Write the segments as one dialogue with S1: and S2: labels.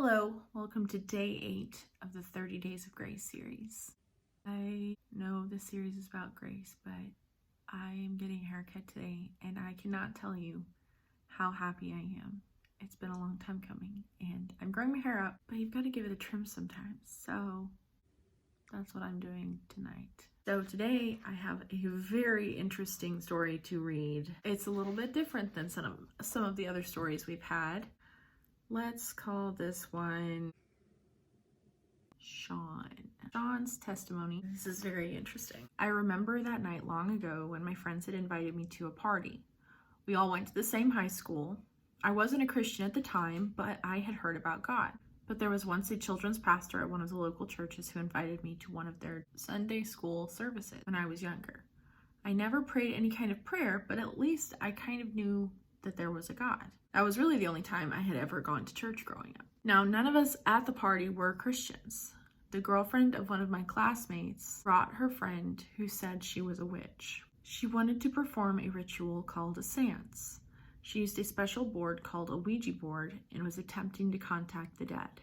S1: Hello, welcome to day 8 of the 30 Days of Grace series. I know this series is about grace, but I am getting a haircut today and I cannot tell you how happy I am. It's been a long time coming and I'm growing my hair out, but you've got to give it a trim sometimes. So that's what I'm doing tonight. So today I have a very interesting story to read. It's a little bit different than some of the other stories we've had. Let's call this one Sean's testimony. This is very interesting. I remember that night long ago when my friends had invited me to a party. We all went to the same high school. I wasn't a Christian at the time, but I had heard about God. But there was once a children's pastor at one of the local churches who invited me to one of their Sunday school services when I was younger. I never prayed any kind of prayer, but at least I kind of knew that there was a God. That was really the only time I had ever gone to church growing up. Now, none of us at the party were Christians. The girlfriend of one of my classmates brought her friend who said she was a witch. She wanted to perform a ritual called a seance. She used a special board called a Ouija board and was attempting to contact the dead.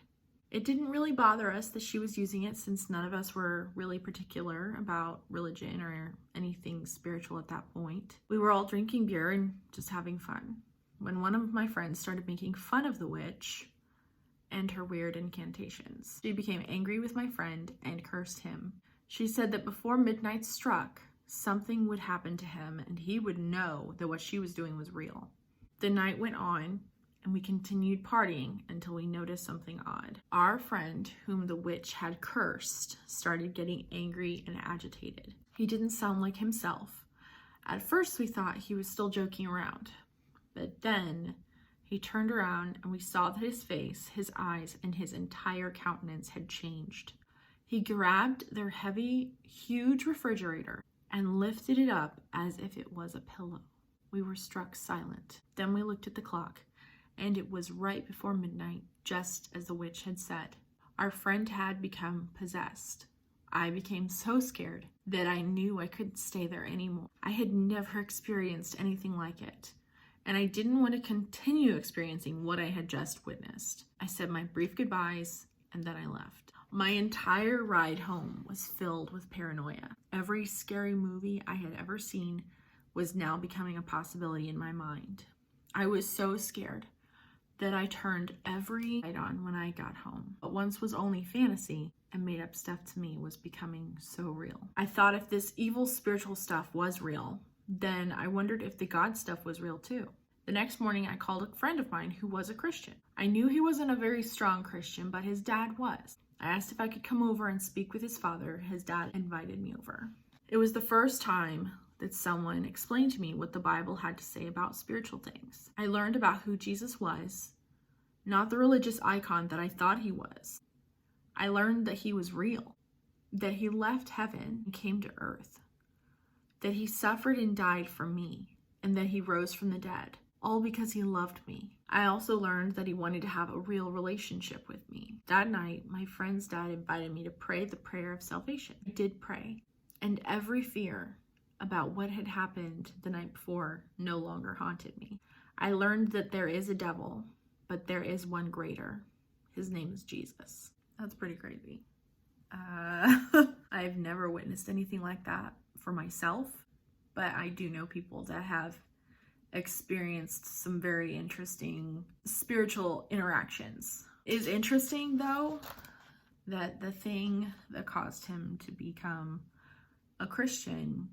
S1: It didn't really bother us that she was using it since none of us were really particular about religion or anything spiritual at that point. We were all drinking beer and just having fun when one of my friends started making fun of the witch and her weird incantations. She became angry with my friend and cursed him. She said that before midnight struck, something would happen to him and he would know that what she was doing was real. The night went on and we continued partying until we noticed something odd. Our friend, whom the witch had cursed, started getting angry and agitated. He didn't sound like himself. At first we thought he was still joking around, but then he turned around and we saw that his face, his eyes, and his entire countenance had changed. He grabbed their heavy, huge refrigerator and lifted it up as if it was a pillow. We were struck silent. Then we looked at the clock, and it was right before midnight, just as the witch had said. Our friend had become possessed. I became so scared that I knew I couldn't stay there anymore. I had never experienced anything like it, and I didn't want to continue experiencing what I had just witnessed. I said my brief goodbyes, and then I left. My entire ride home was filled with paranoia. Every scary movie I had ever seen was now becoming a possibility in my mind. I was so scared that I turned every light on when I got home. What once was only fantasy and made up stuff to me was becoming so real. I thought if this evil spiritual stuff was real, then I wondered if the God stuff was real too. The next morning I called a friend of mine who was a Christian. I knew he wasn't a very strong Christian, but his dad was. I asked if I could come over and speak with his father. His dad invited me over. It was the first time that someone explained to me what the Bible had to say about spiritual things. I learned about who Jesus was, not the religious icon that I thought he was. I learned that he was real, that he left heaven and came to earth, that he suffered and died for me, and that he rose from the dead, all because he loved me. I also learned that he wanted to have a real relationship with me. That night, my friend's dad invited me to pray the prayer of salvation. I did pray, and every fear about what had happened the night before no longer haunted me. I learned that there is a devil, but there is one greater. His name is Jesus. That's pretty crazy. I've never witnessed anything like that for myself, but I do know people that have experienced some very interesting spiritual interactions. It is interesting though that the thing that caused him to become a Christian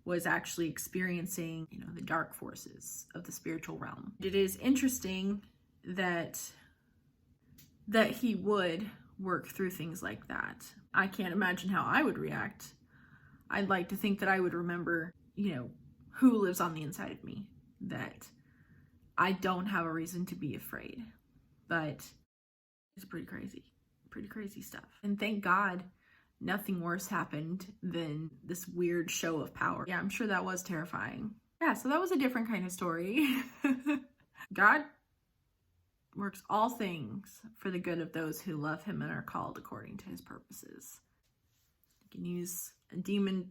S1: was actually experiencing, the dark forces of the spiritual realm. It is interesting that he would work through things like that. I can't imagine how I would react. I'd like to think that I would remember, who lives on the inside of me, that I don't have a reason to be afraid. But it's pretty crazy stuff. And thank God nothing worse happened than this weird show of power. Yeah, I'm sure that was terrifying. Yeah, so that was a different kind of story. God works all things for the good of those who love him and are called according to his purposes. You can use a demon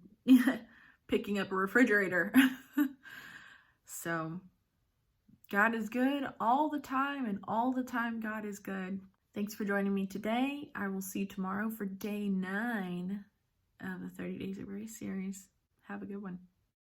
S1: picking up a refrigerator. So God is good all the time, and all the time God is good. Thanks for joining me today. I will see you tomorrow for day 9 of the 30 Days of Grace series. Have a good one.